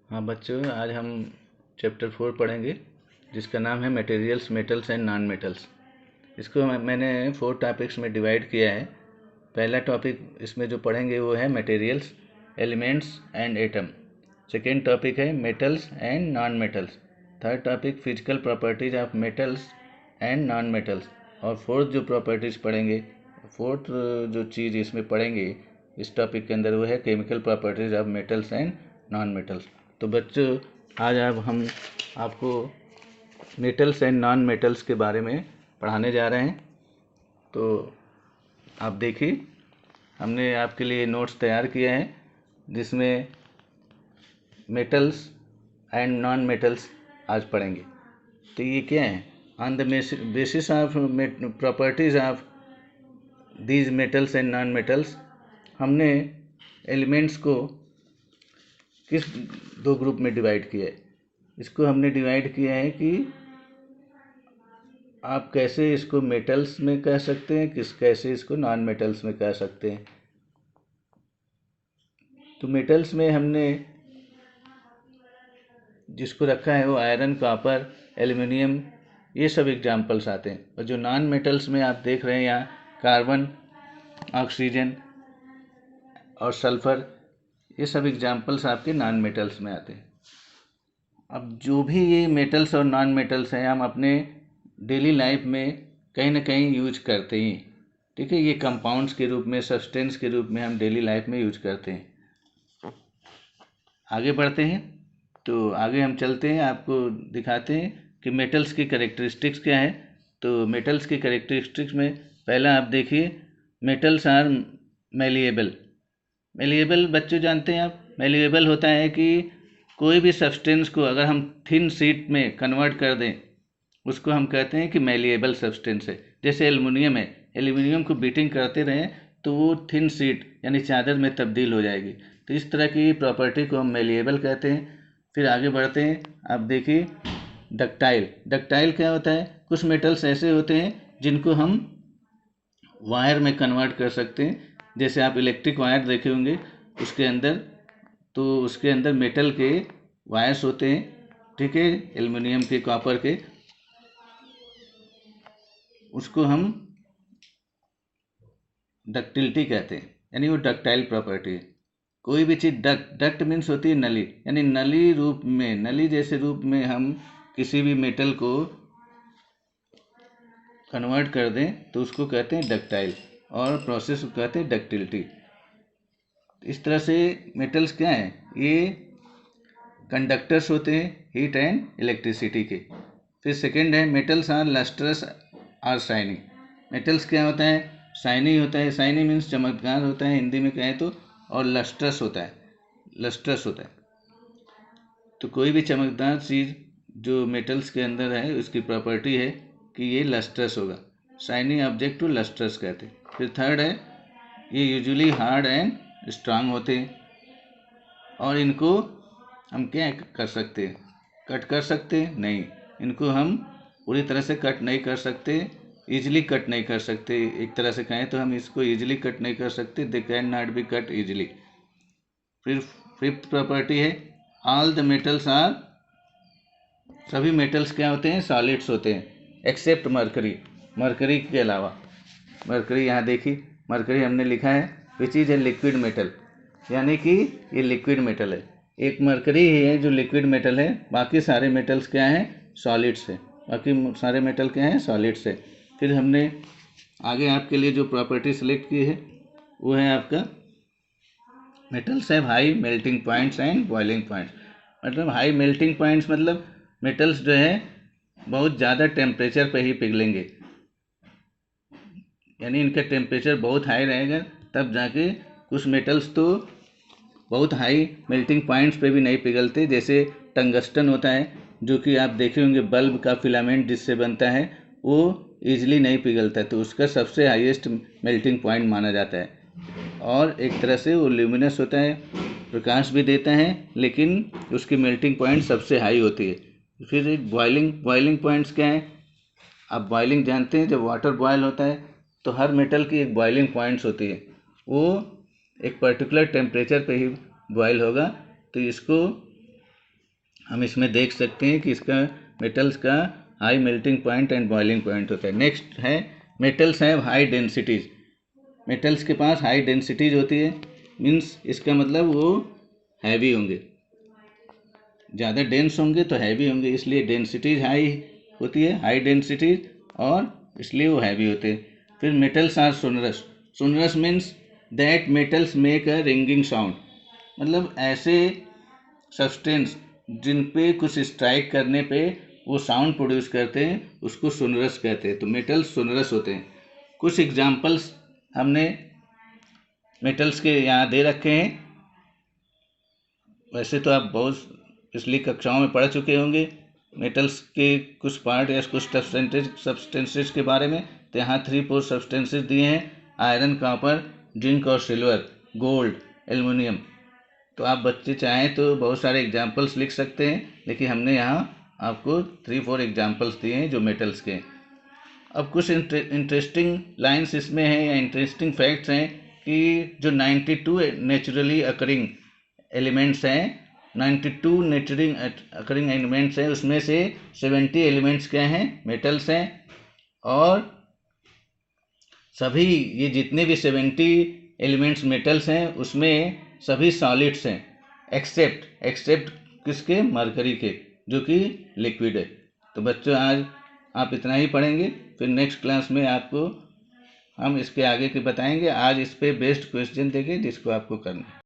हाँ बच्चों, आज हम चैप्टर 4 पढ़ेंगे जिसका नाम है materials, metals and non metals. इसको मैंने 4 टॉपिक्स में डिवाइड किया है। पहला टॉपिक इसमें जो पढ़ेंगे वो है materials, elements and atom. Second topic है metals and non metals. Third topic physical properties of metals and non metals. और फोर्थ जो प्रॉपर्टीज़ पढ़ेंगे, फोर्थ जो चीज़ इसमें पढ़ेंगे इस टॉपिक के अंदर वो है chemical properties of metals and non metals. तो बच्चों, आज हम आपको मेटल्स एंड नॉन मेटल्स के बारे में पढ़ाने जा रहे हैं। तो आप देखिए, हमने आपके लिए नोट्स तैयार किए हैं जिसमें मेटल्स एंड नॉन मेटल्स आज पढ़ेंगे। तो ये क्या है? On the basis of properties of these metals and non metals, हमने एलिमेंट्स को किस 2 ग्रुप में डिवाइड किया है। इसको हमने डिवाइड किया है कि आप कैसे इसको मेटल्स में कह सकते हैं, कैसे इसको नॉन मेटल्स में कह सकते हैं। तो मेटल्स में हमने जिसको रखा है वो आयरन, कॉपर, एल्युमिनियम, ये सब एग्जाम्पल्स आते हैं। और जो नॉन मेटल्स में आप देख रहे हैं यहाँ कार्बन, ऑक्सीजन और सल्फर, ये सब एग्जाम्पल्स आपके नॉन मेटल्स में आते हैं। अब जो भी ये मेटल्स और नॉन मेटल्स हैं, हम अपने डेली लाइफ में कहीं ना कहीं यूज करते ही। ठीक है, ये कंपाउंड्स के रूप में, सब्सटेंस के रूप में हम डेली लाइफ में यूज करते हैं। आगे बढ़ते हैं, तो आगे हम चलते हैं, आपको दिखाते हैं कि मेटल्स की कैरेक्टरिस्टिक्स क्या है। तो मेटल्स की कैरेक्टरिस्टिक्स में पहला आप देखिए, मेटल्स आर मेलिएबल। मेलिएबल बच्चों जानते हैं आप, मेलिएबल होता है कि कोई भी सब्सटेंस को अगर हम थिन शीट में कन्वर्ट कर दें, उसको हम कहते हैं कि मेलिएबल सब्सटेंस है। जैसे एल्युमिनियम है, एल्युमिनियम को बीटिंग करते रहें तो वो थिन शीट यानी चादर में तब्दील हो जाएगी। तो इस तरह की प्रॉपर्टी को हम मेलिएबल कहते हैं। फिर आगे बढ़ते हैं, आप देखिए डक्टाइल। डक्टाइल क्या होता है? कुछ मेटल्स ऐसे होते हैं जिनको हम वायर में कन्वर्ट कर सकते हैं। जैसे आप इलेक्ट्रिक वायर देखे होंगे, उसके अंदर मेटल के वायर्स होते हैं। ठीक है, एल्युमिनियम के, कॉपर के, उसको हम डक्टिलिटी कहते हैं, यानी वो डक्टाइल प्रॉपर्टी है। कोई भी चीज़ डक्ट मीन्स होती है नली, यानी नली रूप में, नली जैसे रूप में हम किसी भी मेटल को कन्वर्ट कर दें तो उसको कहते हैं डक्टाइल, और प्रोसेस को कहते हैं डक्टिलिटी। इस तरह से मेटल्स क्या हैं? ये कंडक्टर्स होते हैं हीट एंड इलेक्ट्रिसिटी के। फिर सेकेंड है metals are lustrous are shiny. Metals क्या होता है? शाइनी होता है। शाइनी मीन्स चमकदार होता है हिंदी में कहें तो, और लस्ट्रस होता है, लस्ट्रस होता है। तो कोई भी चमकदार चीज़ जो मेटल्स के अंदर है उसकी प्रॉपर्टी है कि ये लस्ट्रस होगा। शाइनी ऑब्जेक्ट को लस्ट्रस कहते हैं। फिर थर्ड है, ये यूजुअली हार्ड एंड स्ट्रांग होते हैं, और इनको हम क्या कर सकते हैं? कट कर सकते हैं? नहीं, इनको हम पूरी तरह से कट नहीं कर सकते, ईजिली कट नहीं कर सकते। एक तरह से कहें तो हम इसको ईजिली कट नहीं कर सकते, they can not be cut easily. फिर फिफ्थ प्रॉपर्टी है, ऑल द मेटल्स आर, सभी मेटल्स क्या होते हैं? सॉलिड्स होते हैं, एक्सेप्ट मरकरी, मरकरी के अलावा। मरकरी यहाँ देखिए, मरकरी हमने लिखा है which is a liquid metal, यानी कि ये लिक्विड मेटल है। एक मरकरी ही है जो लिक्विड मेटल है, बाकी सारे मेटल्स क्या हैं? सॉलिड्स है। बाकी सारे मेटल क्या हैं? सॉलिड्स है। फिर हमने आगे आपके लिए जो प्रॉपर्टी सेलेक्ट की है वो है आपका metals have high melting points and boiling points. मतलब हाई मेल्टिंग पॉइंट्स मतलब मेटल्स जो है बहुत ज़्यादा टेम्परेचर पे ही पिघलेंगे, यानी इनका टेम्परेचर बहुत हाई रहेगा तब जाके। कुछ मेटल्स तो बहुत हाई मेल्टिंग पॉइंट्स पे भी नहीं पिघलते, जैसे टंगस्टन होता है, जो कि आप देखे होंगे बल्ब का फिलामेंट जिससे बनता है, वो ईजिली नहीं पिघलता है, तो उसका सबसे हाईएस्ट मेल्टिंग पॉइंट माना जाता है। और एक तरह से वो ल्यूमिनस होता है, प्रकाश भी देता है, लेकिन उसकी मेल्टिंग पॉइंट सबसे हाई होती है। फिर बॉइलिंग पॉइंट्स क्या हैं? आप बॉइलिंग जानते हैं, जब वाटर बॉयल होता है तो हर मेटल की एक बॉइलिंग पॉइंट्स होती है, वो एक पर्टिकुलर टेम्परेचर पे ही बॉयल होगा। तो इसको हम इसमें देख सकते हैं कि इसका मेटल्स का high melting point and boiling point होता है। नेक्स्ट है metals have high densities. Metals के पास हाई डेंसिटीज होती है, मीन्स इसका मतलब वो हैवी होंगे, ज़्यादा डेंस होंगे तो हैवी होंगे, इसलिए डेंसिटीज हाई होती है, हाई डेंसिटीज, और इसलिए वो हैवी होते हैं। फिर metals are sonorous. Sonorous means that metals make a ringing sound, मतलब ऐसे सब्सटेंस जिन पे कुछ स्ट्राइक करने पे वो साउंड प्रोड्यूस करते हैं उसको सोनरस कहते हैं। तो मेटल्स सोनरस होते हैं। कुछ एग्जांपल्स हमने मेटल्स के यहाँ दे रखे हैं। वैसे तो आप बहुत पिछली कक्षाओं में पढ़ चुके होंगे मेटल्स के कुछ पार्ट या कुछ सब्सटेंसेज के बारे में। तो यहाँ 3-4 सब्सटेंसेज दिए हैं: आयरन, कॉपर, जिंक और सिल्वर, गोल्ड, एल्युमिनियम। तो आप बच्चे चाहें तो बहुत सारे एग्जाम्पल्स लिख सकते हैं, लेकिन हमने यहाँ आपको 3-4 एग्जाम्पल्स दिए हैं जो मेटल्स के। अब कुछ इंटरेस्टिंग लाइंस इसमें हैं या इंटरेस्टिंग फैक्ट्स हैं कि जो 92 नेचुरली अकरिंग एलिमेंट्स हैं, 92 नेचुरल अकरिंग एलिमेंट्स हैं, उसमें से 70 एलिमेंट्स क्या हैं? मेटल्स हैं। और सभी ये जितने भी 70 एलिमेंट्स मेटल्स हैं उसमें सभी सॉलिड्स हैं, एक्सेप्ट किसके? मरकरी के, जो कि लिक्विड है। तो बच्चों आज आप इतना ही पढ़ेंगे, फिर नेक्स्ट क्लास में आपको हम इसके आगे के बताएंगे। आज इस पे बेस्ड क्वेश्चन देंगे जिसको आपको करना है।